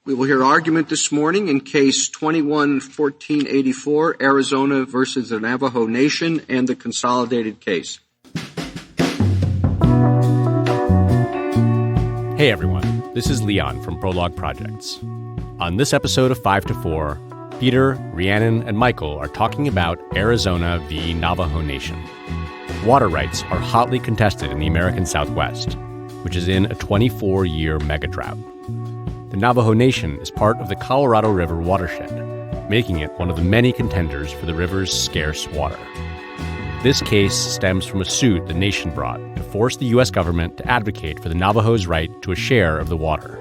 We will hear argument this morning in Case 21-1484, Arizona versus the Navajo Nation, and the consolidated case. Hey everyone, this is Leon from Prologue Projects. On this episode of 5 to 4, Peter, Rhiannon, and Michael are talking about Arizona v. Navajo Nation. Water rights are hotly contested in the American Southwest, which is in a 24-year megadrought. The Navajo Nation is part of the Colorado River watershed, making it one of the many contenders for the river's scarce water. This case stems from a suit the nation brought to force the U.S. government to advocate for the Navajos' right to a share of the water.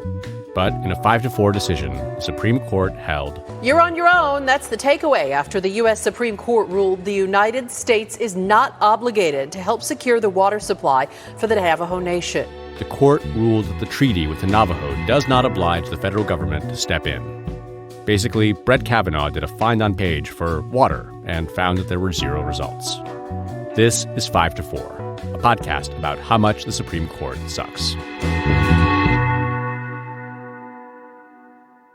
But in a 5-4 decision, the Supreme Court held, "You're on your own." That's the takeaway after the U.S. Supreme Court ruled the United States is not obligated to help secure the water supply for the Navajo Nation. the court ruled that the treaty with the Navajo does not oblige the federal government to step in. Basically, Brett Kavanaugh did a find-on-page for water and found that there were zero results. This is 5 to 4, a podcast about how much the Supreme Court sucks.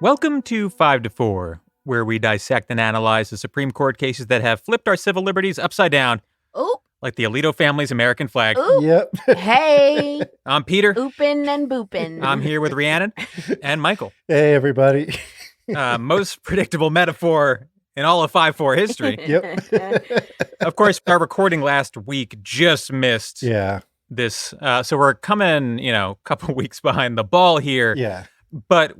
Welcome to 5 to 4, where we dissect and analyze the Supreme Court cases that have flipped our civil liberties upside down. Oop. Like the Alito family's American flag. Oop. Yep. Hey. I'm Peter. Oopin' and boopin'. I'm here with Rhiannon and Michael. Hey, everybody. Most predictable metaphor in all of 5-4 history. Yep. Of course, our recording last week just missed this. So we're coming, a couple weeks behind the ball here. Yeah. But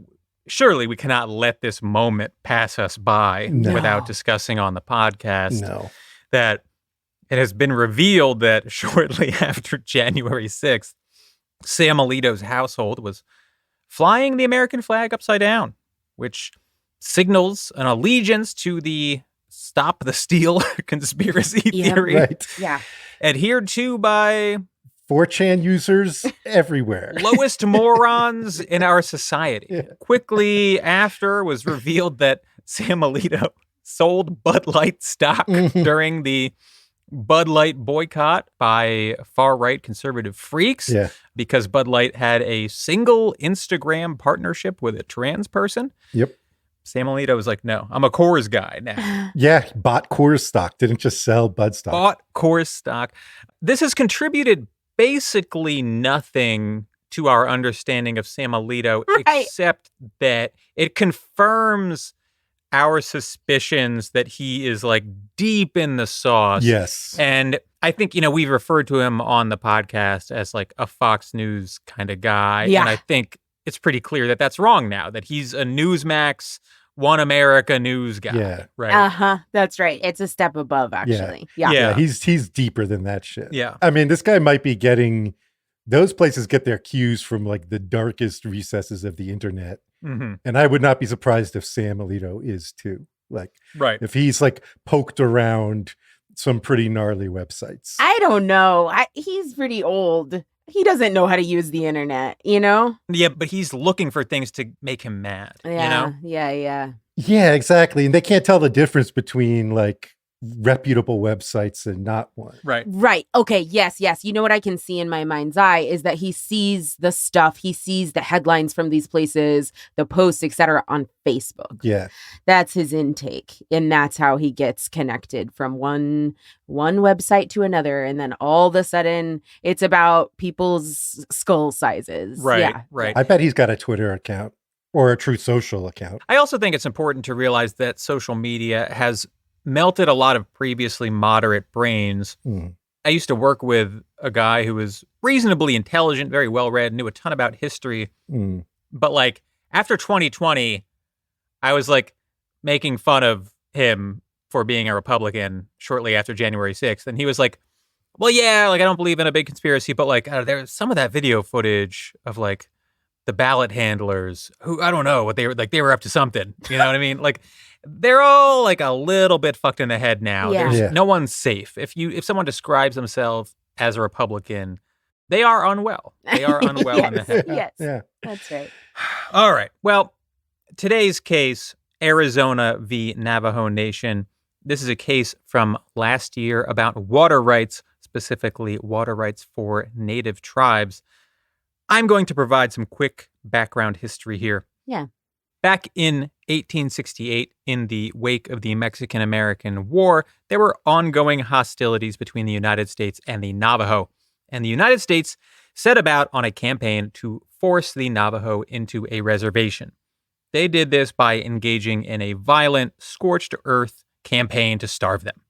surely we cannot let this moment pass us by without discussing on the podcast that it has been revealed that shortly after January 6th, Sam Alito's household was flying the American flag upside down, which signals an allegiance to the Stop the Steal conspiracy theory. Right. Yeah. Adhered to by 4chan users everywhere. lowest morons in our society. Yeah. Quickly after was revealed that Sam Alito sold Bud Light stock during the Bud Light boycott by far-right conservative freaks because Bud Light had a single Instagram partnership with a trans person. Yep. Sam Alito was like, no, I'm a Coors guy now. Yeah, bought Coors stock, didn't just sell Bud stock. Bought Coors stock. This has contributed basically nothing to our understanding of Sam Alito, except that it confirms our suspicions that he is like deep in the sauce. Yes. And I think, we've referred to him on the podcast as like a Fox News kind of guy. Yeah. And I think it's pretty clear that that's wrong now, that he's a Newsmax, One America news guy. Yeah. Right. Uh-huh. That's right. It's a step above, actually. Yeah. He's deeper than that shit. Yeah. I mean, this guy might be getting, those places get their cues from like the darkest recesses of the internet. Mm-hmm. And I would not be surprised if Sam Alito is too. Like, right. if he's like poked around some pretty gnarly websites. I don't know. He's pretty old. He doesn't know how to use the internet, Yeah, but he's looking for things to make him mad, Yeah. Yeah, exactly. And they can't tell the difference between like reputable websites and not one. Right. Okay. Yes. You know what I can see in my mind's eye is that he sees the stuff. He sees the headlines from these places, the posts, etc., on Facebook. Yeah. That's his intake. And that's how he gets connected from one website to another. And then all of a sudden it's about people's skull sizes. Right. Yeah. Right. I bet he's got a Twitter account or a Truth Social account. I also think it's important to realize that social media has melted a lot of previously moderate brains. I used to work with a guy who was reasonably intelligent, very well-read, knew a ton about history. But like after 2020, I was like making fun of him for being a Republican shortly after January 6th. And he was like, well, yeah, like I don't believe in a big conspiracy, but like there's some of that video footage of like the ballot handlers who, I don't know what they were like, they were up to something. You know what I mean? Like they're all like a little bit fucked in the head now. Yeah. No one's safe. If someone describes themselves as a Republican, they are unwell. They are unwell in the head. Yes. Yeah. That's right. All right. Well, today's case, Arizona v. Navajo Nation. This is a case from last year about water rights, specifically water rights for Native tribes. I'm going to provide some quick background history here. Yeah. Back in 1868, in the wake of the Mexican-American War, there were ongoing hostilities between the United States and the Navajo. And the United States set about on a campaign to force the Navajo into a reservation. They did this by engaging in a violent, scorched earth campaign to starve them,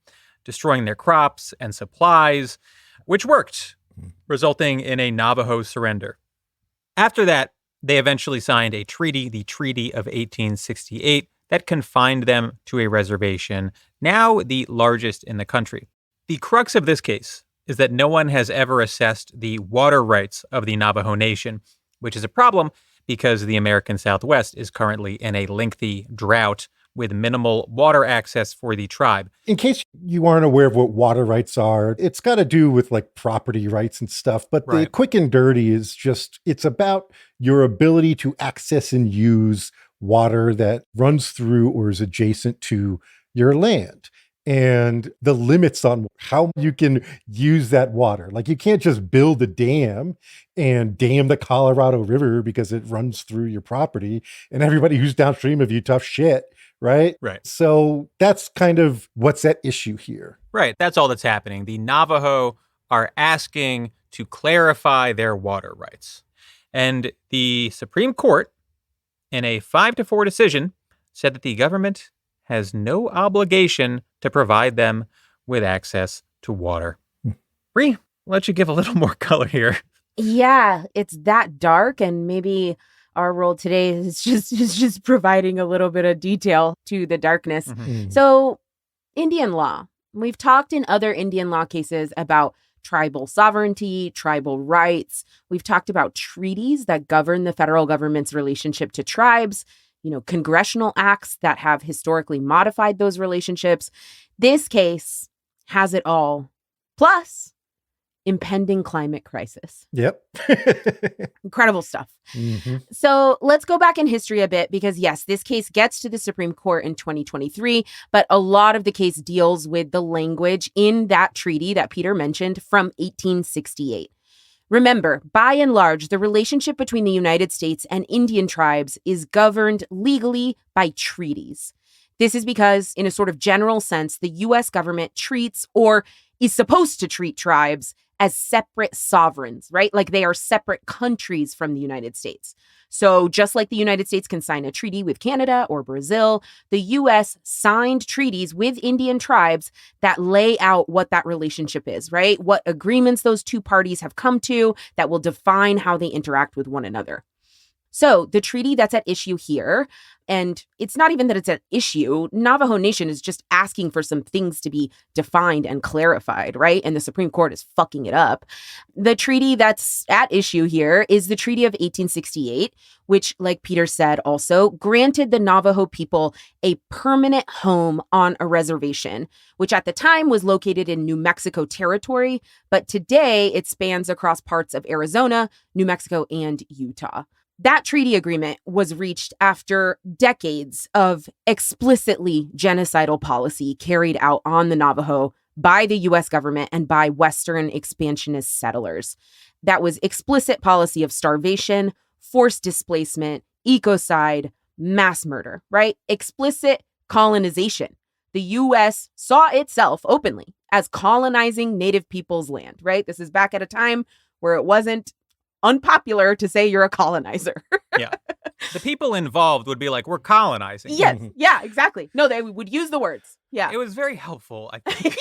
destroying their crops and supplies, which worked, resulting in a Navajo surrender. After that, they eventually signed a treaty, the Treaty of 1868, that confined them to a reservation, now the largest in the country. The crux of this case is that no one has ever assessed the water rights of the Navajo Nation, which is a problem because the American Southwest is currently in a lengthy drought with minimal water access for the tribe. In case you aren't aware of what water rights are, it's got to do with like property rights and stuff. But the quick and dirty is just, it's about your ability to access and use water that runs through or is adjacent to your land. And the limits on how you can use that water. Like you can't just build a dam and dam the Colorado River because it runs through your property and everybody who's downstream of you tough shit. Right? Right. So that's kind of what's at issue here. Right. That's all that's happening. The Navajo are asking to clarify their water rights. And the Supreme Court, in a 5-4 decision, said that the government has no obligation to provide them with access to water. Bree, I'll let you give a little more color here. Yeah, it's that dark, and maybe our role today is just providing a little bit of detail to the darkness. So, Indian law. We've talked in other Indian law cases about tribal sovereignty, tribal rights. We've talked about treaties that govern the federal government's relationship to tribes, congressional acts that have historically modified those relationships. This case has it all. Plus, impending climate crisis. Yep. Incredible stuff. So let's go back in history a bit because, yes, this case gets to the Supreme Court in 2023, but a lot of the case deals with the language in that treaty that Peter mentioned from 1868. Remember, by and large, the relationship between the United States and Indian tribes is governed legally by treaties. This is because, in a sort of general sense, the U.S. government treats or is supposed to treat tribes as separate sovereigns, right? Like they are separate countries from the United States. So just like the United States can sign a treaty with Canada or Brazil, the U.S. signed treaties with Indian tribes that lay out what that relationship is, right? What agreements those two parties have come to that will define how they interact with one another. So the treaty that's at issue here, and it's not even that it's at issue, Navajo Nation is just asking for some things to be defined and clarified, right? And the Supreme Court is fucking it up. The treaty that's at issue here is the Treaty of 1868, which, like Peter said, also granted the Navajo people a permanent home on a reservation, which at the time was located in New Mexico territory, but today it spans across parts of Arizona, New Mexico, and Utah. That treaty agreement was reached after decades of explicitly genocidal policy carried out on the Navajo by the U.S. government and by Western expansionist settlers. That was explicit policy of starvation, forced displacement, ecocide, mass murder, right? Explicit colonization. The U.S. saw itself openly as colonizing Native people's land, right? This is back at a time where it wasn't unpopular to say you're a colonizer. Yeah. The people involved would be like, we're colonizing. Yes. Yeah, exactly. No, they would use the words. Yeah. It was very helpful, I think.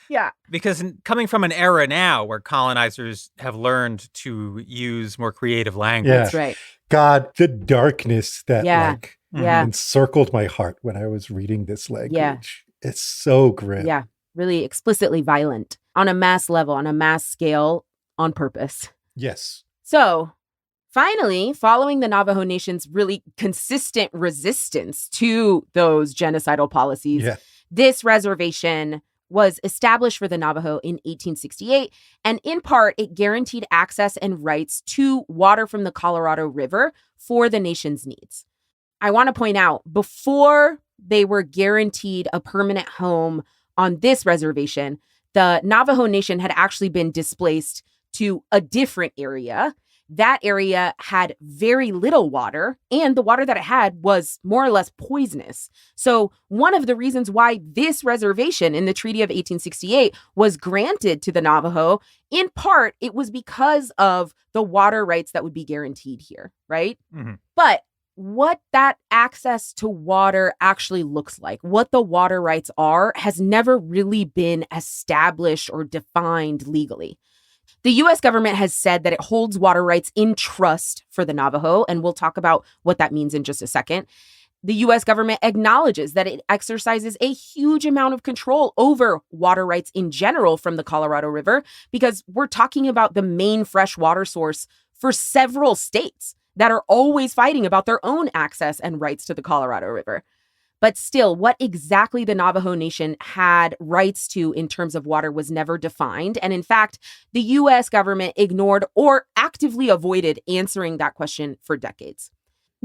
Yeah. Because coming from an era now where colonizers have learned to use more creative language. Yeah. That's right. God, the darkness that Yeah. encircled my heart when I was reading this language. Yeah. It's so grim. Yeah. Really explicitly violent on a mass level, on a mass scale, on purpose. Yes. So finally, following the Navajo Nation's really consistent resistance to those genocidal policies, this reservation was established for the Navajo in 1868. And in part, it guaranteed access and rights to water from the Colorado River for the nation's needs. I want to point out, before they were guaranteed a permanent home on this reservation, the Navajo Nation had actually been displaced to a different area. that area had very little water, and the water that it had was more or less poisonous. So one of the reasons why this reservation in the Treaty of 1868 was granted to the Navajo, in part, it was because of the water rights that would be guaranteed here, right? Mm-hmm. But what that access to water actually looks like, what the water rights are, has never really been established or defined legally. The U.S. government has said that it holds water rights in trust for the Navajo, and we'll talk about what that means in just a second. The U.S. government acknowledges that it exercises a huge amount of control over water rights in general from the Colorado River, because we're talking about the main fresh water source for several states that are always fighting about their own access and rights to the Colorado River. But still, what exactly the Navajo Nation had rights to in terms of water was never defined. And in fact, the U.S. government ignored or actively avoided answering that question for decades.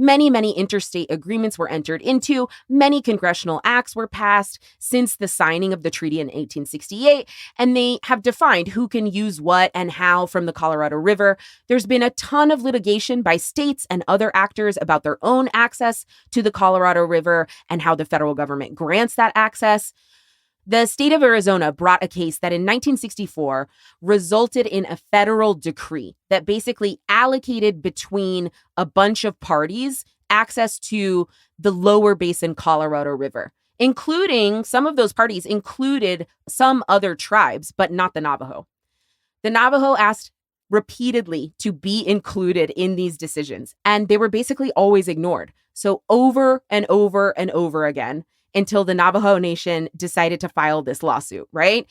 Many, many interstate agreements were entered into. Many congressional acts were passed since the signing of the treaty in 1868, and they have defined who can use what and how from the Colorado River. There's been a ton of litigation by states and other actors about their own access to the Colorado River and how the federal government grants that access. The state of Arizona brought a case that in 1964 resulted in a federal decree that basically allocated between a bunch of parties access to the lower basin Colorado River, including some of those parties included some other tribes, but not the Navajo. The Navajo asked repeatedly to be included in these decisions, and they were basically always ignored. So over and over and over again, until the Navajo Nation decided to file this lawsuit, right?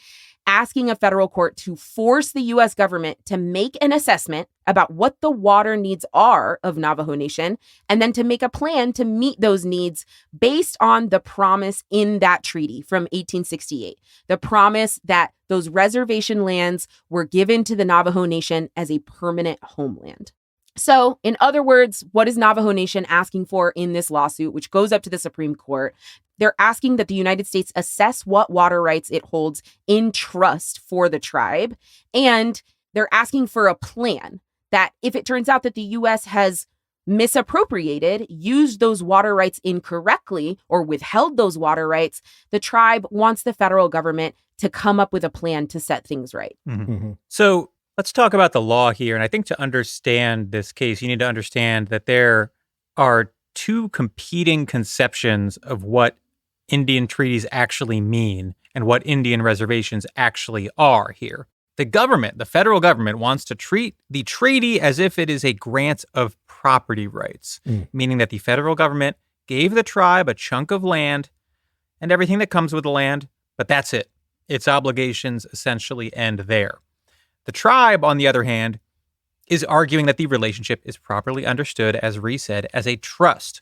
Asking a federal court to force the U.S. government to make an assessment about what the water needs are of Navajo Nation, and then to make a plan to meet those needs based on the promise in that treaty from 1868. The promise that those reservation lands were given to the Navajo Nation as a permanent homeland. So, in other words, what is Navajo Nation asking for in this lawsuit, which goes up to the Supreme Court? They're asking that the United States assess what water rights it holds in trust for the tribe. And they're asking for a plan that if it turns out that the U.S. has misappropriated, used those water rights incorrectly, or withheld those water rights, the tribe wants the federal government to come up with a plan to set things right. Mm-hmm. Mm-hmm. So let's talk about the law here. And I think to understand this case, you need to understand that there are two competing conceptions of what Indian treaties actually mean and what Indian reservations actually are here. The government, the federal government, wants to treat the treaty as if it is a grant of property rights, meaning that the federal government gave the tribe a chunk of land and everything that comes with the land, but that's it. Its obligations essentially end there. The tribe, on the other hand, is arguing that the relationship is properly understood, as Ree said, as a trust.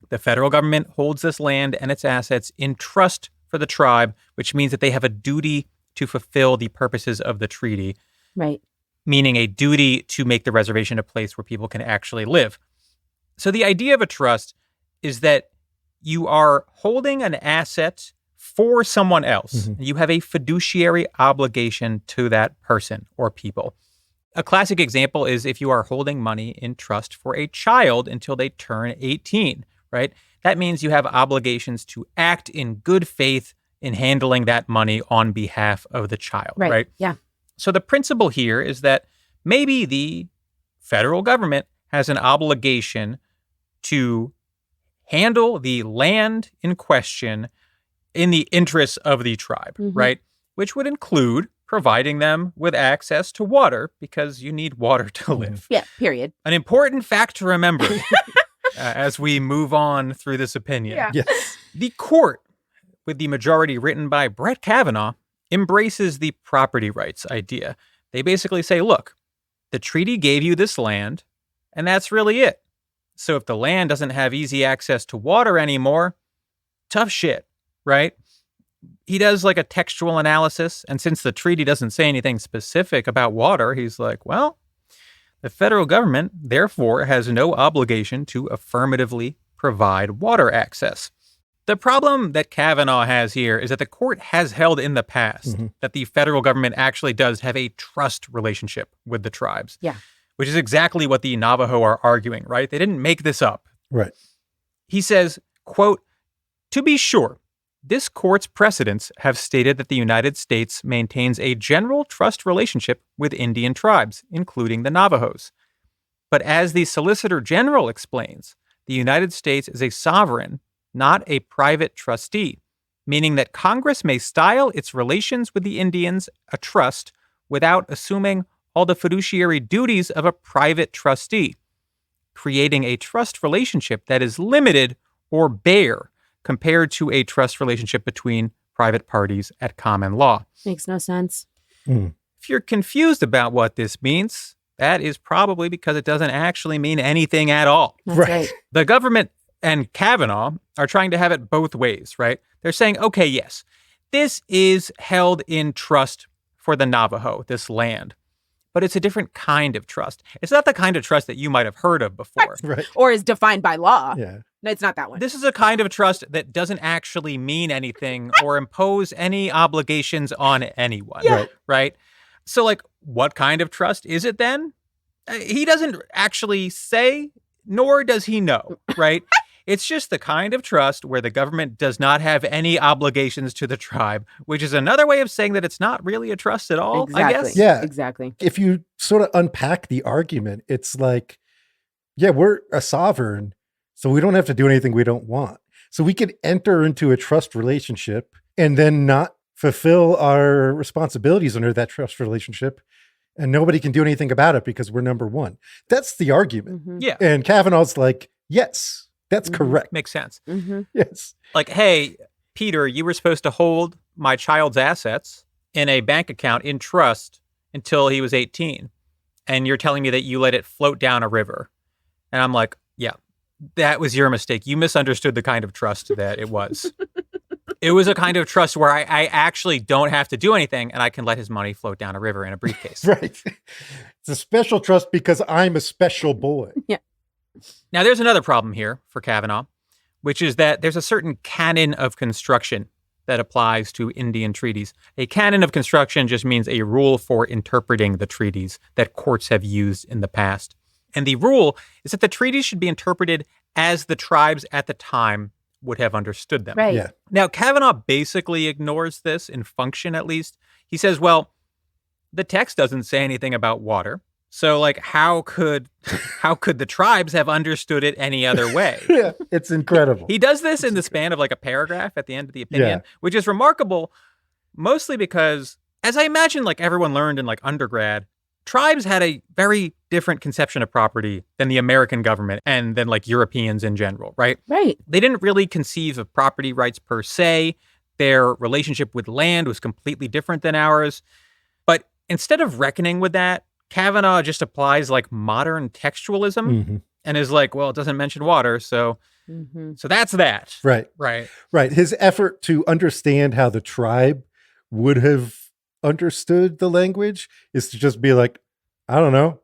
The federal government holds this land and its assets in trust for the tribe, which means that they have a duty to fulfill the purposes of the treaty. Right. Meaning a duty to make the reservation a place where people can actually live. So the idea of a trust is that you are holding an asset for someone else. Mm-hmm. You have a fiduciary obligation to that person or people. A classic example is if you are holding money in trust for a child until they turn 18. Right? That means you have obligations to act in good faith in handling that money on behalf of the child, right? Yeah. So the principle here is that maybe the federal government has an obligation to handle the land in question in the interests of the tribe, right? Which would include providing them with access to water, because you need water to live. Yeah, period. An important fact to remember. As we move on through this opinion. Yeah. Yes. The court, with the majority written by Brett Kavanaugh, embraces the property rights idea. They basically say, look, the treaty gave you this land, and that's really it. So if the land doesn't have easy access to water anymore, tough shit, right? He does like a textual analysis, and since the treaty doesn't say anything specific about water, he's like, well, the federal government, therefore, has no obligation to affirmatively provide water access. The problem that Kavanaugh has here is that the court has held in the past that the federal government actually does have a trust relationship with the tribes. Yeah. which is exactly what the Navajo are arguing, right? They didn't make this up. Right. He says, quote, "To be sure, this court's precedents have stated that the United States maintains a general trust relationship with Indian tribes, including the Navajos. But as the Solicitor General explains, the United States is a sovereign, not a private trustee, meaning that Congress may style its relations with the Indians a trust without assuming all the fiduciary duties of a private trustee, creating a trust relationship that is limited or bare compared to a trust relationship between private parties at common law." Makes no sense. If you're confused about what this means, that is probably because it doesn't actually mean anything at all. That's right. The government and Kavanaugh are trying to have it both ways, right? They're saying, okay, yes, this is held in trust for the Navajo, this land, but it's a different kind of trust. It's not the kind of trust that you might have heard of before. Right. Or is defined by law. Yeah. No, it's not that one. This is a kind of trust that doesn't actually mean anything or impose any obligations on anyone, right? So, like, what kind of trust is it then? He doesn't actually say, nor does he know, right? It's just the kind of trust where the government does not have any obligations to the tribe, which is another way of saying that it's not really a trust at all, I guess. Yeah. Exactly. If you sort of unpack the argument, it's like, yeah, we're a sovereign, so we don't have to do anything we don't want. So we could enter into a trust relationship and then not fulfill our responsibilities under that trust relationship, and nobody can do anything about it because we're number one. That's the argument. Yeah. And Kavanaugh's like, yes, that's correct. Makes sense. Yes. Like, hey, Peter, you were supposed to hold my child's assets in a bank account in trust until he was 18. And you're telling me that you let it float down a river. And I'm like, yeah, that was your mistake. You misunderstood the kind of trust that it was. It was a kind of trust where I actually don't have to do anything and I can let his money float down a river in a briefcase. Right. It's a special trust because I'm a special boy. Yeah. Now, there's another problem here for Kavanaugh, which is that there's a certain canon of construction that applies to Indian treaties. A canon of construction just means a rule for interpreting the treaties that courts have used in the past. And the rule is that the treaties should be interpreted as the tribes at the time would have understood them. Right. Yeah. Now, Kavanaugh basically ignores this in function, at least. He says, well, the text doesn't say anything about water. So, like, how could the tribes have understood it any other way? Yeah, it's incredible. He does this in the span of like a paragraph at the end of the opinion, which is remarkable, mostly because, as I imagine, like everyone learned in like undergrad, tribes had a very different conception of property than the American government and then like Europeans in general, right? Right. They didn't really conceive of property rights per se. Their relationship with land was completely different than ours. But instead of reckoning with that, Kavanaugh just applies like modern textualism and is like, well, it doesn't mention water, so that's that. Right. His effort to understand how the tribe would have understood the language is to just be like, I don't know.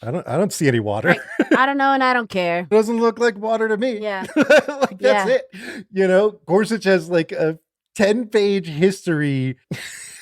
I don't see any water. Right. I don't know and I don't care. It doesn't look like water to me. Yeah. Like that's it. You know, Gorsuch has like a 10-page history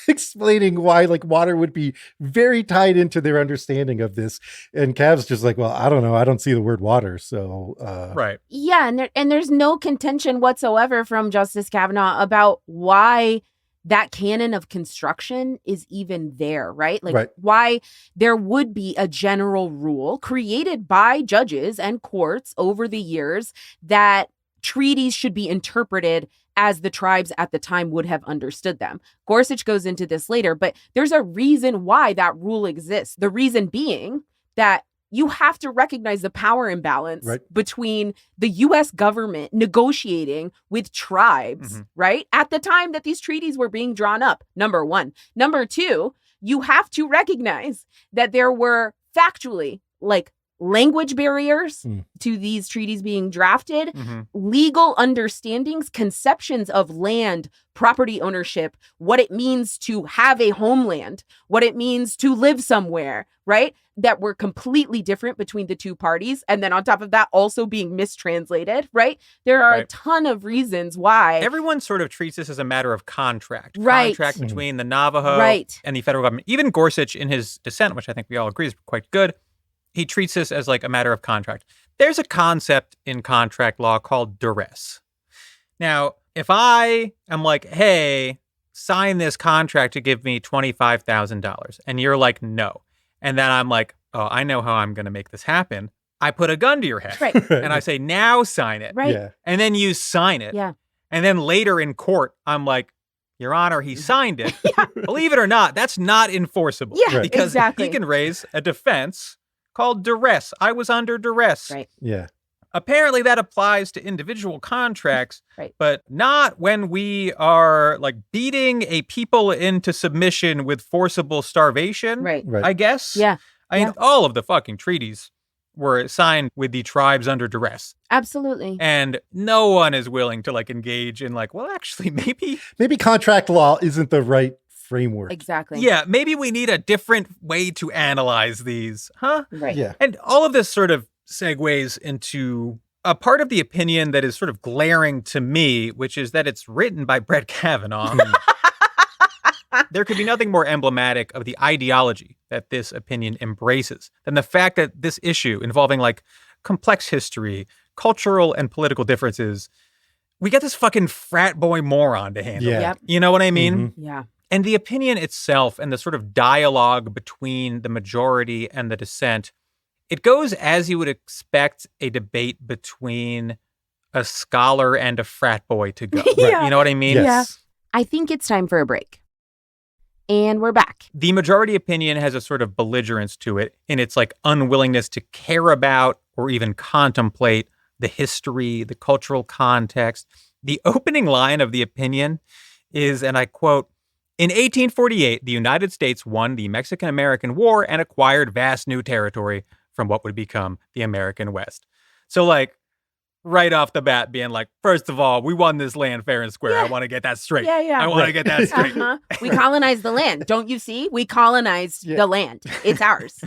explaining why like water would be very tied into their understanding of this. And Cav's just like, well, I don't know. I don't see the word water. So, right. Yeah. And there's no contention whatsoever from Justice Kavanaugh about why that canon of construction is even there, right? Like why there would be a general rule created by judges and courts over the years that treaties should be interpreted as the tribes at the time would have understood them. Gorsuch goes into this later, but there's a reason why that rule exists. The reason being that you have to recognize the power imbalance between the U.S. government negotiating with tribes, right? At the time that these treaties were being drawn up, number one. Number two, you have to recognize that there were factually like language barriers to these treaties being drafted, legal understandings, conceptions of land, property ownership, what it means to have a homeland, what it means to live somewhere, right? That were completely different between the two parties. And then on top of that, also being mistranslated, right? There are a ton of reasons why. Everyone sort of treats this as a matter of contract. Right. Contract between the Navajo and the federal government. Even Gorsuch in his dissent, which I think we all agree is quite good, he treats this as like a matter of contract. There's a concept in contract law called duress. Now, if I am like, hey, sign this contract to give me $25,000, and you're like, no. And then I'm like, oh, I know how I'm going to make this happen. I put a gun to your head. Right. And I say, now sign it. Right. Yeah. And then you sign it. Yeah. And then later in court, I'm like, Your Honor, he signed it. Believe it or not, that's not enforceable. Yeah, because exactly. he can raise a defense called duress. I was under duress. Right. Yeah. Apparently that applies to individual contracts, Right. but not when we are like beating a people into submission with forcible starvation, Right. Right. I guess. Yeah. I mean, Yeah. all of the fucking treaties were signed with the tribes under duress. Absolutely. And no one is willing to like engage in like, well, actually, Maybe contract law isn't the right framework. Exactly. yeah, maybe we need a different way to analyze these, huh? Right. Yeah. And all of this sort of segues into a part of the opinion that is sort of glaring to me, which is that it's written by Brett Kavanaugh. There could be nothing more emblematic of the ideology that this opinion embraces than the fact that this issue involving like complex history, cultural and political differences, we get this fucking frat boy moron to handle. Yeah. Yep. You know what I mean? Mhm. Yeah. And the opinion itself and the sort of dialogue between the majority and the dissent, it goes as you would expect a debate between a scholar and a frat boy to go. Yeah. You know what I mean? Yes. I think it's time for a break. And we're back. The majority opinion has a sort of belligerence to it in its like unwillingness to care about or even contemplate the history, the cultural context. The opening line of the opinion is, and I quote, "In 1848, the United States won the Mexican-American War and acquired vast new territory from what would become the American West." So like right off the bat being like, first of all, we won this land fair and square. Yeah. I want to get that straight. Yeah, yeah. I want to get that straight. Uh-huh. We colonized the land. Don't you see? We colonized Yeah. the land. It's ours.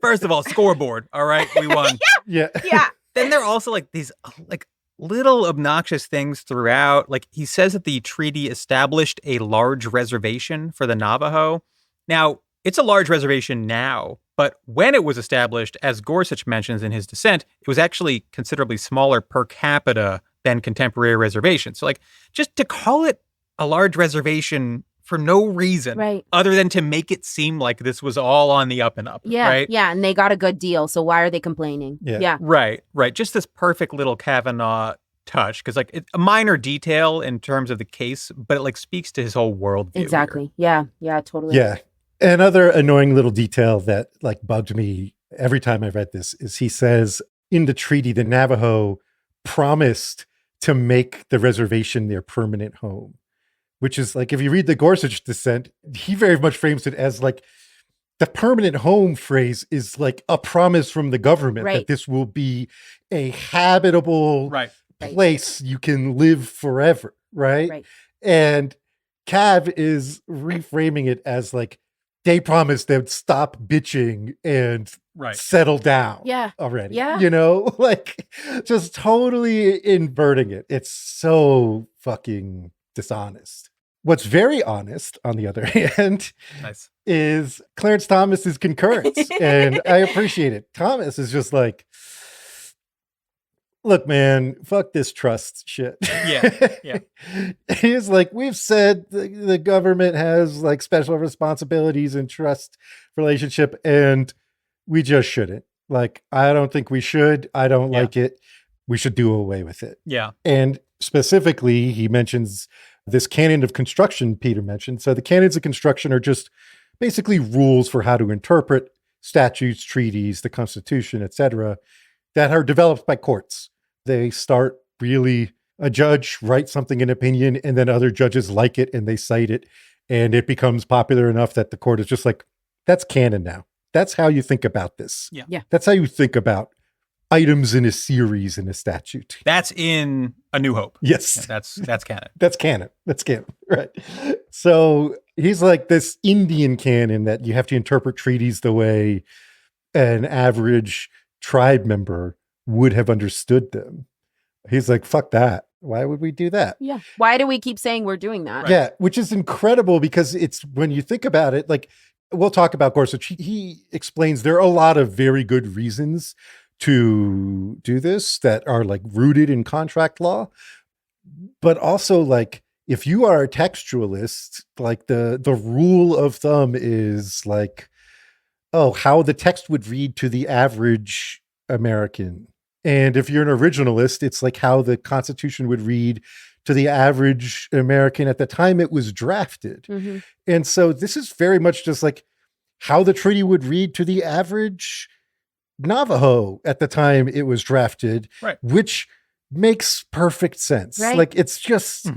First of all, scoreboard. All right, we won. Yeah. Yeah. Then there are also like these like little obnoxious things throughout. Like he says that the treaty established a large reservation for the Navajo. Now, it's a large reservation now, but when it was established, as Gorsuch mentions in his dissent, it was actually considerably smaller per capita than contemporary reservations. So like just to call it a large reservation for no reason Right. other than to make it seem like this was all on the up and up. Yeah. Right? Yeah. And they got a good deal. So why are they complaining? Yeah. Yeah. Right. Just this perfect little Kavanaugh touch, because like it's a minor detail in terms of the case, but it like speaks to his whole worldview. Exactly. Yeah. Yeah. Totally. Yeah. Another annoying little detail that like bugged me every time I read this is he says in the treaty, the Navajo promised to make the reservation their permanent home, which is like, if you read the Gorsuch dissent, he very much frames it as like the permanent home phrase is like a promise from the government Right. that this will be a habitable Right. place you can live forever. Right. Right. And Cav is reframing it as like, they promised they'd stop bitching and Right. settle down Yeah. already. Yeah. You know, like just totally inverting it. It's so fucking dishonest. What's very honest, on the other hand, Nice. is Clarence Thomas's concurrence. And I appreciate it. Thomas is just like, look, man, fuck this trust shit. Yeah. He's like, we've said the government has like special responsibilities and trust relationship, and we just shouldn't. Like, I don't think we should. I don't Yeah. like it. We should do away with it. Yeah. And specifically, he mentions this canon of construction Peter mentioned. So the canons of construction are just basically rules for how to interpret statutes, treaties, the Constitution, etc., that are developed by courts. They start really, a judge writes something in opinion, and then other judges like it and they cite it, and it becomes popular enough that the court is just like, that's canon now. That's how you think about this. Yeah. Yeah. That's how you think about items in a series in a statute. That's in A New Hope. Yes. Yeah, that's canon. That's canon. That's canon. Right. So he's like this Indian canon that you have to interpret treaties the way an average tribe member would have understood them. He's like, fuck that. Why would we do that? Yeah. Why do we keep saying we're doing that? Right. Yeah. Which is incredible because it's, when you think about it, like we'll talk about Gorsuch. He explains there are a lot of very good reasons to do this that are like rooted in contract law, but also like if you are a textualist, like the rule of thumb is like, oh, how the text would read to the average American. And if you're an originalist, it's like how the Constitution would read to the average American at the time it was drafted. Mm-hmm. And so this is very much just like how the treaty would read to the average Navajo at the time it was drafted, right, which makes perfect sense. Right. Like, it's just...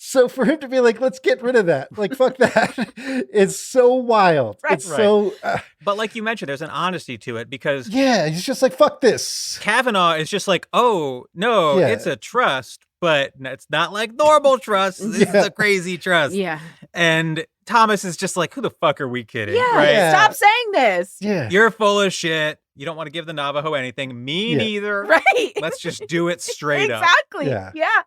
So for him to be like, let's get rid of that, like, fuck that, it's so wild. Right. It's so... but like you mentioned, there's an honesty to it because... Yeah, he's just like, fuck this. Kavanaugh is just like, oh, no, it's a trust, but it's not like normal trust. This is a crazy trust. Yeah. And Thomas is just like, who the fuck are we kidding? Yeah, right? Stop saying this. Yeah. You're full of shit. You don't want to give the Navajo anything. Me neither. Right. Let's just do it straight up. Exactly. Yeah.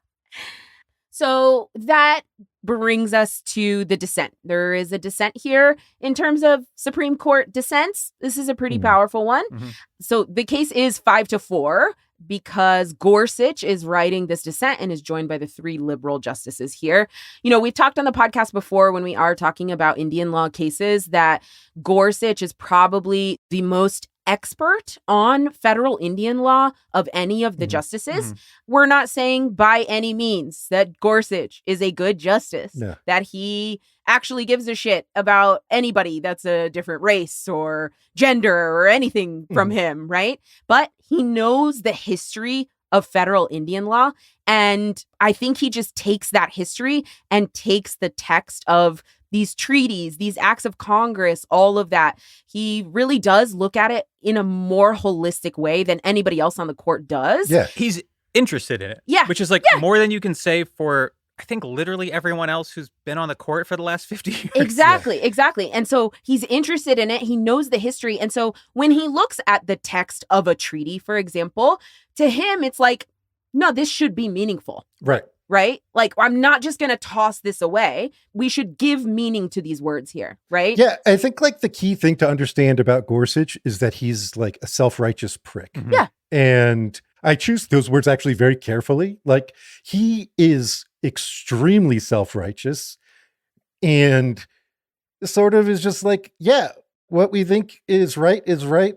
So that brings us to the dissent. There is a dissent here in terms of Supreme Court dissents. This is a pretty powerful one. Mm-hmm. So the case is 5-4 because Gorsuch is writing this dissent and is joined by the 3 liberal justices here. You know, we've talked on the podcast before when we are talking about Indian law cases that Gorsuch is probably the most expert on federal Indian law of any of the justices. We're not saying by any means that Gorsuch is a good justice, that he actually gives a shit about anybody that's a different race or gender or anything from him, right? But he knows the history of federal Indian law. And I think he just takes that history and takes the text of these treaties, these acts of Congress, all of that. He really does look at it in a more holistic way than anybody else on the court does. Yeah. He's interested in it. Yeah. Which is like more than you can say for, I think, literally everyone else who's been on the court for the last 50 years. Exactly. And so he's interested in it. He knows the history. And so when he looks at the text of a treaty, for example, to him, it's like, no, this should be meaningful. Right? Like, I'm not just going to toss this away. We should give meaning to these words here, right? Yeah, I think like the key thing to understand about Gorsuch is that he's like a self-righteous prick. Yeah. And I choose those words actually very carefully. Like, he is extremely self-righteous and sort of is just like, yeah, what we think is right,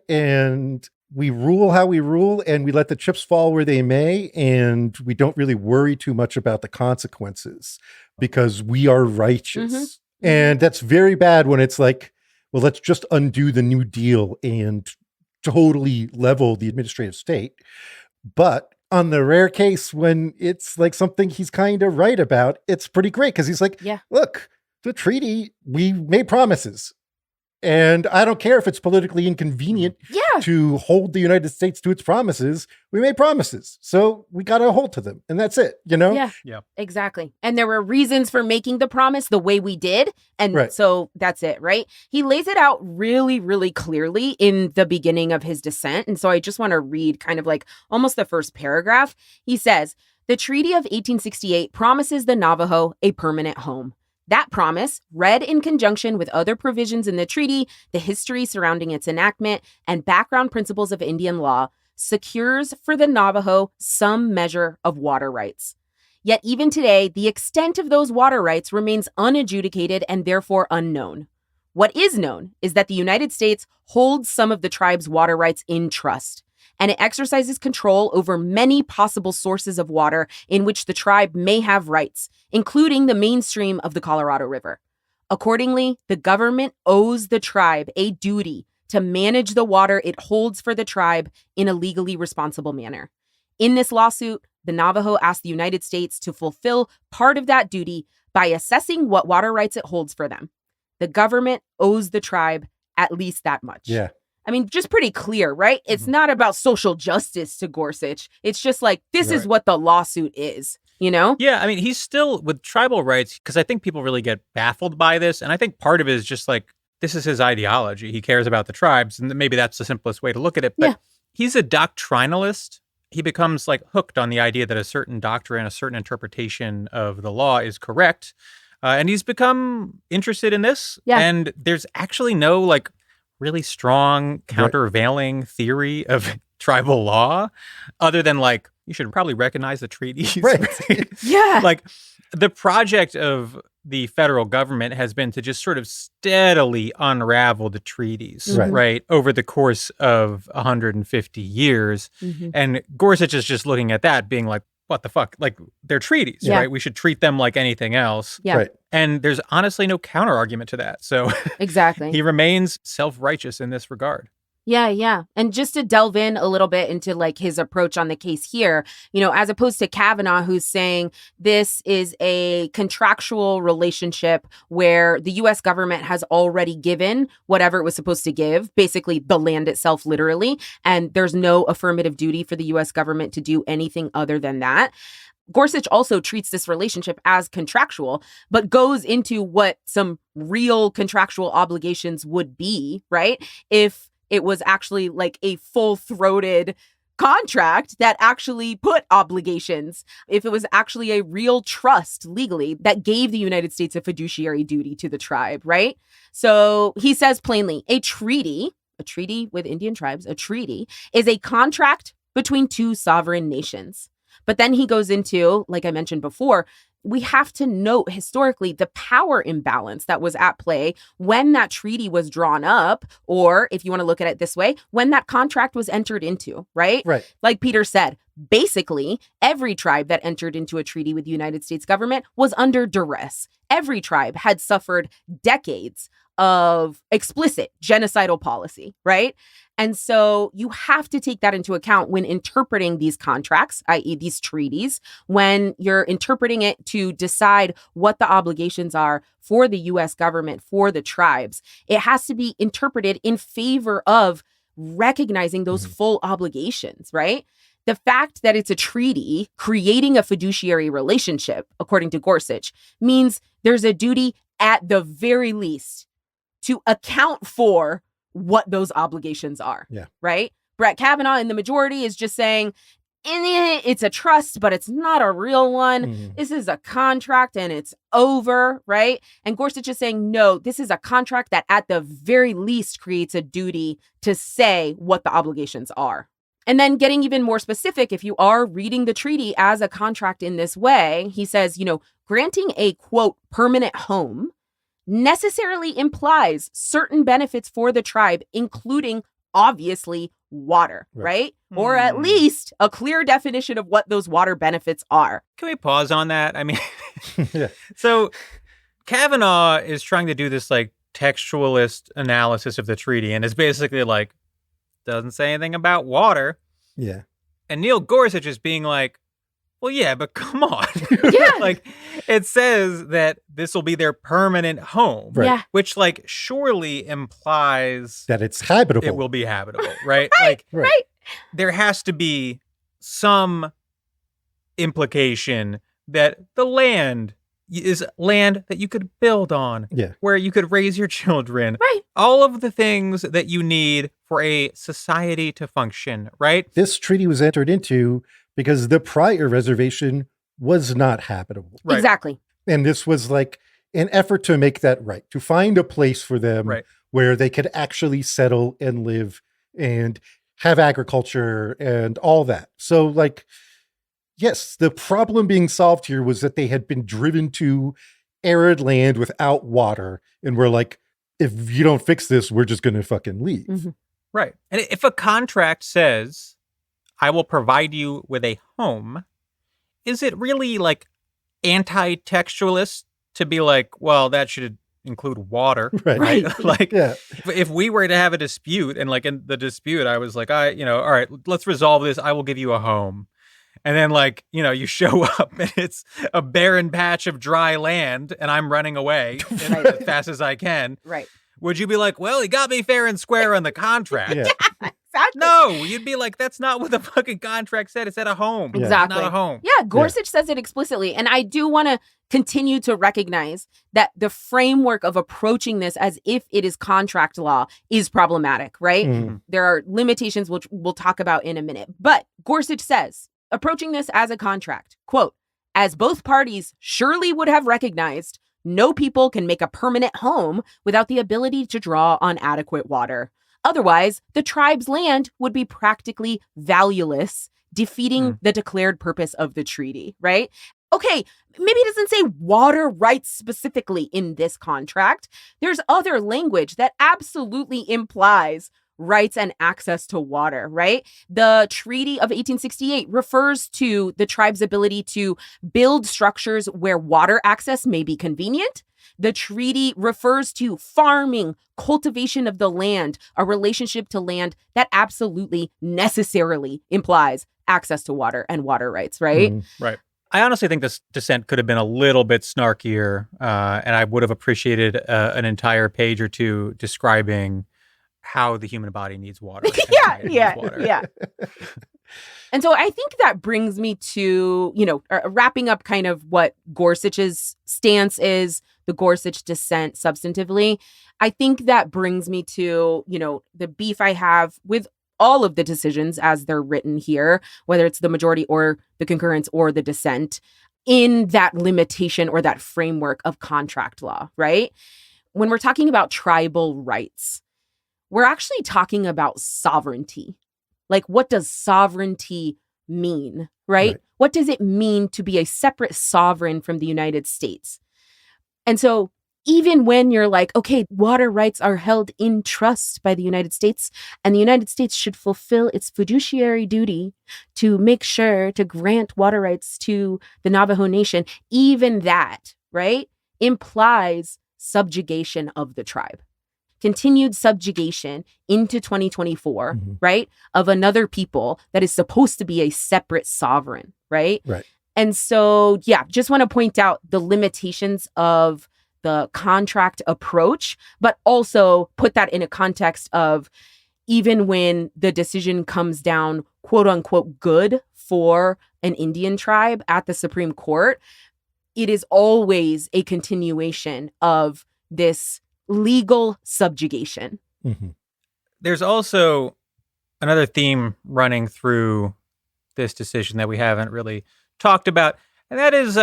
and we rule how we rule, and we let the chips fall where they may, and we don't really worry too much about the consequences because we are righteous. And that's very bad when it's like, well, let's just undo the New Deal and totally level the administrative state. But on the rare case when it's like something he's kind of right about, it's pretty great because he's like, look, the treaty, we made promises. And I don't care if it's politically inconvenient to hold the United States to its promises. We made promises. So we got to hold to them. And that's it, you know? Yeah, exactly. And there were reasons for making the promise the way we did. And so that's it, right? He lays it out really, really clearly in the beginning of his dissent. And so I just want to read kind of like almost the first paragraph. He says, the Treaty of 1868 promises the Navajo a permanent home. That promise, read in conjunction with other provisions in the treaty, the history surrounding its enactment, and background principles of Indian law, secures for the Navajo some measure of water rights. Yet even today, the extent of those water rights remains unadjudicated and therefore unknown. What is known is that the United States holds some of the tribe's water rights in trust, and it exercises control over many possible sources of water in which the tribe may have rights, including the mainstream of the Colorado River. Accordingly, the government owes the tribe a duty to manage the water it holds for the tribe in a legally responsible manner. In this lawsuit, the Navajo asked the United States to fulfill part of that duty by assessing what water rights it holds for them. The government owes the tribe at least that much. Yeah. I mean, just pretty clear, right? It's not about social justice to Gorsuch. It's just like, this is what the lawsuit is, you know? Yeah, I mean, he's still with tribal rights, because I think people really get baffled by this. And I think part of it is just like, this is his ideology. He cares about the tribes. And maybe that's the simplest way to look at it. But he's a doctrinalist. He becomes like hooked on the idea that a certain doctrine, a certain interpretation of the law is correct. And he's become interested in this. Yeah. And there's actually no like really strong countervailing theory of tribal law other than like, you should probably recognize the treaties. Right. Yeah. Like the project of the federal government has been to just sort of steadily unravel the treaties, right, over the course of 150 years. And Gorsuch is just looking at that being like, what the fuck? Like, they're treaties, right? We should treat them like anything else. Yeah. Right. And there's honestly no counter argument to that. So Exactly. he remains self-righteous in this regard. Yeah, yeah. And just to delve in a little bit into like his approach on the case here, you know, as opposed to Kavanaugh, who's saying this is a contractual relationship where the U.S. government has already given whatever it was supposed to give, basically the land itself, literally, and there's no affirmative duty for the U.S. government to do anything other than that. Gorsuch also treats this relationship as contractual, but goes into what some real contractual obligations would be, right? If it was actually like a full-throated contract that actually put obligations, if it was actually a real trust legally that gave the United States a fiduciary duty to the tribe, right? So he says plainly, a treaty with Indian tribes, a treaty is a contract between two sovereign nations. But then he goes into, like I mentioned before, we have to note historically the power imbalance that was at play when that treaty was drawn up, or if you want to look at it this way, when that contract was entered into, right? Right. Like Peter said, basically, every tribe that entered into a treaty with the United States government was under duress. Every tribe had suffered decades of explicit genocidal policy, right? And so you have to take that into account when interpreting these contracts, i.e. these treaties, when you're interpreting it to decide what the obligations are for the U.S. government, for the tribes. It has to be interpreted in favor of recognizing those full obligations, right? The fact that it's a treaty creating a fiduciary relationship, according to Gorsuch, means there's a duty at the very least to account for what those obligations are, right? Brett Kavanaugh in the majority is just saying, it's a trust, but it's not a real one. This is a contract and it's over, right? And Gorsuch is saying, no, this is a contract that at the very least creates a duty to say what the obligations are. And then getting even more specific, if you are reading the treaty as a contract in this way, he says, granting a, quote, permanent home necessarily implies certain benefits for the tribe, including obviously water, right? Or at least a clear definition of what those water benefits are. Can we pause on that? I mean, So Kavanaugh is trying to do this like textualist analysis of the treaty and is basically like, doesn't say anything about water. Yeah. And Neil Gorsuch is being like, well, yeah, but come on. Like, it says that this will be their permanent home, which, like, surely implies that it's habitable. It will be habitable, right? Right. There has to be some implication that the land is land that you could build on, where you could raise your children. Right. All of the things that you need for a society to function, right? This treaty was entered into because the prior reservation was not habitable. Right. Exactly. And this was like an effort to make that right, to find a place for them where they could actually settle and live and have agriculture and all that. So like, yes, the problem being solved here was that they had been driven to arid land without water. And we're like, if you don't fix this, we're just going to fucking leave. Right. And if a contract says, I will provide you with a home, is it really like anti-textualist to be like, well, that should include water, right? Like, if we were to have a dispute and like in the dispute, I was like, all right, let's resolve this. I will give you a home. And then like, you show up and it's a barren patch of dry land and I'm running away as fast as I can. Right. Would you be like, well, he got me fair and square on the contract? Exactly. No, you'd be like, that's not what the fucking contract said. It said a home. Exactly. It's not a home. Yeah, Gorsuch says it explicitly. And I do want to continue to recognize that the framework of approaching this as if it is contract law is problematic, right? There are limitations which we'll talk about in a minute. But Gorsuch says, approaching this as a contract, quote, as both parties surely would have recognized, no people can make a permanent home without the ability to draw on adequate water. Otherwise, the tribe's land would be practically valueless, defeating the declared purpose of the treaty, right? Okay, maybe it doesn't say water rights specifically in this contract. There's other language that absolutely implies rights and access to water, right? The Treaty of 1868 refers to the tribe's ability to build structures where water access may be convenient. The treaty refers to farming, cultivation of the land, a relationship to land that absolutely necessarily implies access to water and water rights, right? Right. I honestly think this dissent could have been a little bit snarkier, and I would have appreciated an entire page or two describing how the human body needs water. Yeah. And so I think that brings me to, wrapping up kind of what Gorsuch's stance is, the Gorsuch dissent substantively. I think that brings me to, the beef I have with all of the decisions as they're written here, whether it's the majority or the concurrence or the dissent, in that limitation or that framework of contract law, right? When we're talking about tribal rights, we're actually talking about sovereignty. Like, what does sovereignty mean, right? What does it mean to be a separate sovereign from the United States? And so even when you're like, okay, water rights are held in trust by the United States, and the United States should fulfill its fiduciary duty to make sure to grant water rights to the Navajo Nation, even that, right, implies subjugation of the tribe. Continued subjugation into 2024, right, of another people that is supposed to be a separate sovereign, right? Right. And so, just want to point out the limitations of the contract approach, but also put that in a context of even when the decision comes down, quote unquote, good for an Indian tribe at the Supreme Court, it is always a continuation of this legal subjugation. There's also another theme running through this decision that we haven't really talked about, and that is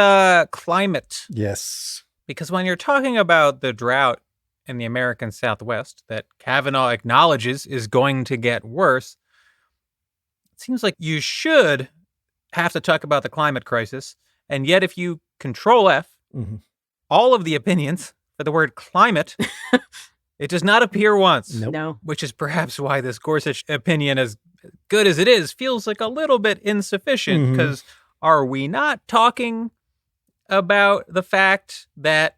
climate. Yes. Because when you're talking about the drought in the American Southwest that Kavanaugh acknowledges is going to get worse, it seems like you should have to talk about the climate crisis. And yet if you Control F, all of the opinions for the word climate, it does not appear once. No. Which is perhaps why this Gorsuch opinion, as good as it is, feels like a little bit insufficient, because are we not talking about the fact that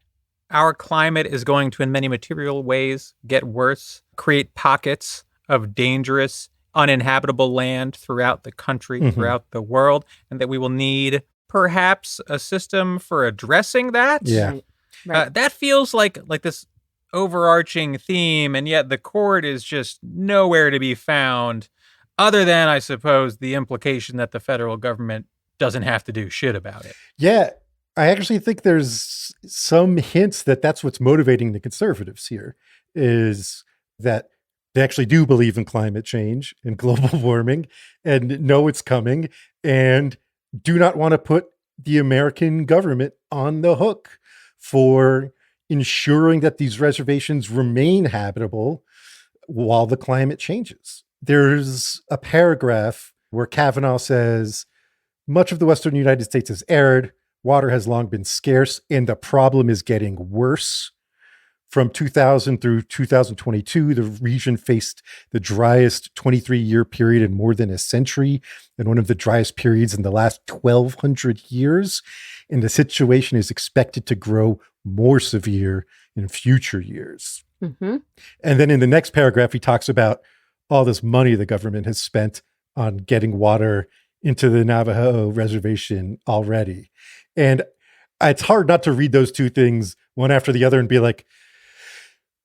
our climate is going to, in many material ways, get worse, create pockets of dangerous, uninhabitable land throughout the country, throughout the world, and that we will need perhaps a system for addressing that? Yeah. Right. That feels like this overarching theme, and yet the court is just nowhere to be found, other than, I suppose, the implication that the federal government doesn't have to do shit about it. Yeah. I actually think there's some hints that that's what's motivating the conservatives here, is that they actually do believe in climate change and global warming and know it's coming and do not want to put the American government on the hook for ensuring that these reservations remain habitable while the climate changes. There's a paragraph where Kavanaugh says, much of the Western United States is arid, water has long been scarce, and the problem is getting worse. From 2000 through 2022, the region faced the driest 23-year period in more than a century, and one of the driest periods in the last 1,200 years. And the situation is expected to grow more severe in future years. And then in the next paragraph, he talks about all this money the government has spent on getting water into the Navajo Reservation already. And it's hard not to read those two things one after the other and be like,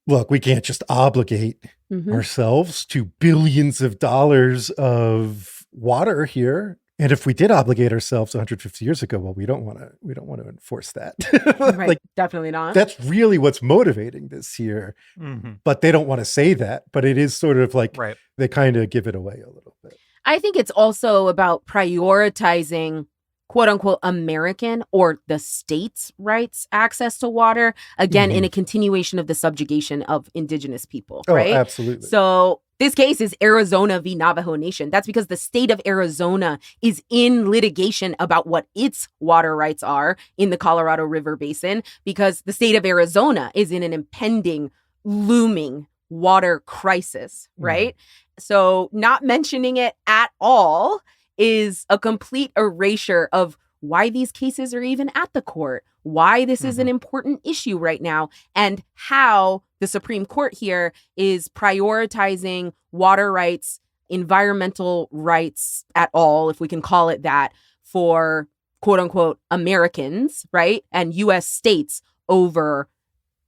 look, we can't just obligate ourselves to billions of dollars of water here. And if we did obligate ourselves 150 years ago, well, we don't want to enforce that. Right. Like, definitely not. that's really what's motivating this here. But they don't want to say that. But it is sort of like they kind of give it away a little bit. I think it's also about prioritizing quote unquote American or the state's rights access to water, again, in a continuation of the subjugation of indigenous people, right? Oh, absolutely. So this case is Arizona v. Navajo Nation. That's because the state of Arizona is in litigation about what its water rights are in the Colorado River Basin, because the state of Arizona is in an impending, looming water crisis, right? So not mentioning it at all is a complete erasure of why these cases are even at the court, why this is an important issue right now, and how the Supreme Court here is prioritizing water rights, environmental rights at all, if we can call it that, for quote unquote Americans, right? And US states over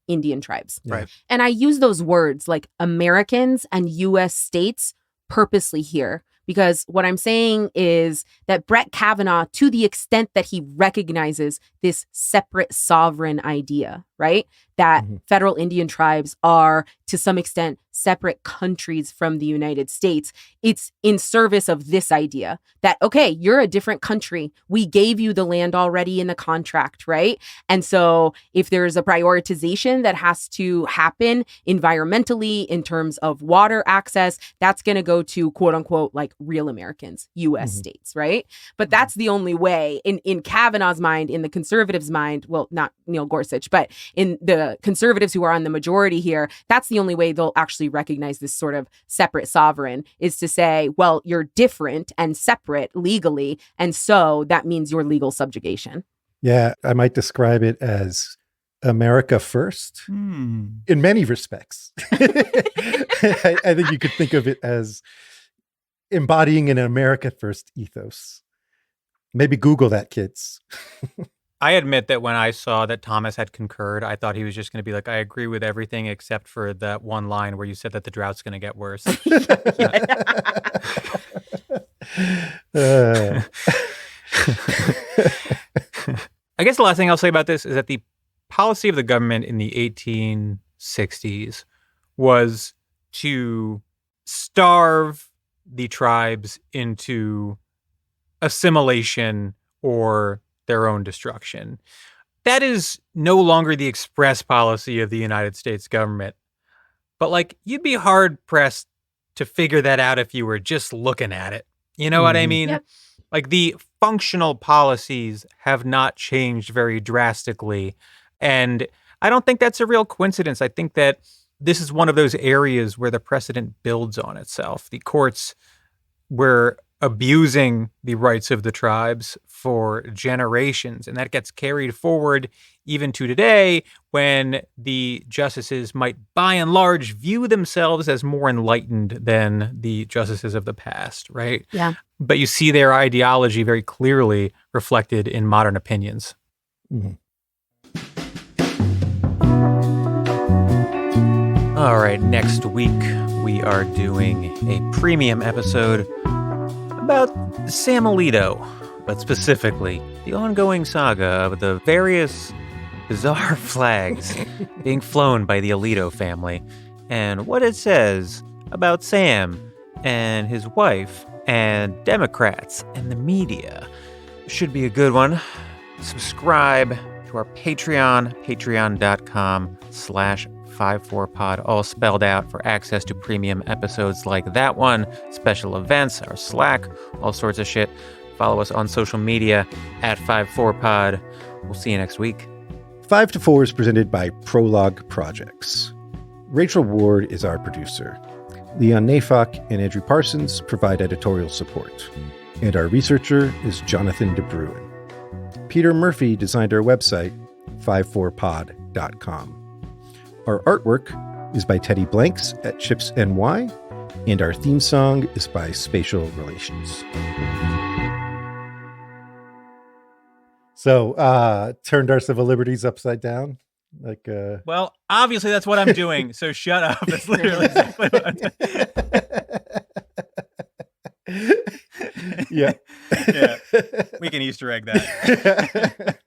Indian tribes. Right. And I use those words like Americans and US states purposely here, because what I'm saying is that Brett Kavanaugh, to the extent that he recognizes this separate sovereign idea, right? That federal Indian tribes are, to some extent, separate countries from the United States. It's in service of this idea that, okay, you're a different country. We gave you the land already in the contract, right? And so if there's a prioritization that has to happen environmentally in terms of water access, that's going to go to quote unquote, like real Americans, US states, right? But that's the only way in Kavanaugh's mind, in the conservatives' mind, well, not Neil Gorsuch, but in the conservatives who are on the majority here, that's the only way they'll actually recognize this sort of separate sovereign, is to say, well, you're different and separate legally, and so that means your legal subjugation. Yeah, I might describe it as America first in many respects. I think you could think of it as embodying an America first ethos. Maybe Google that, kids. I admit that when I saw that Thomas had concurred, I thought he was just going to be like, I agree with everything except for that one line where you said that the drought's going to get worse. I guess the last thing I'll say about this is that the policy of the government in the 1860s was to starve the tribes into assimilation or their own destruction. That is no longer the express policy of the United States government. But like, you'd be hard pressed to figure that out if you were just looking at it. You know what I mean? Yep. Like, the functional policies have not changed very drastically. And I don't think that's a real coincidence. I think that this is one of those areas where the precedent builds on itself. The courts were abusing the rights of the tribes for generations, and that gets carried forward even to today, when the justices might, by and large, view themselves as more enlightened than the justices of the past, right? Yeah. But you see their ideology very clearly reflected in modern opinions. All right, next week we are doing a premium episode about Sam Alito, but specifically the ongoing saga of the various bizarre flags being flown by the Alito family, and what it says about Sam and his wife and Democrats and the media. Should be a good one. Subscribe to our Patreon, patreon.com/54pod, all spelled out, for access to premium episodes like that one, special events, our Slack, all sorts of shit. Follow us on social media at 54pod. We'll see you next week. 5 to 4 is presented by Prologue Projects. Rachel Ward is our producer. Leon Nafok and Andrew Parsons provide editorial support. And our researcher is Jonathan DeBruin. Peter Murphy designed our website, 54pod.com. Our artwork is by Teddy Blanks at Chips NY, and our theme song is by Spatial Relations. So, turned our civil liberties upside down? Well, obviously that's what I'm doing, so shut up. That's literally exactly what I'm doing. Yeah. Yeah. We can Easter egg that.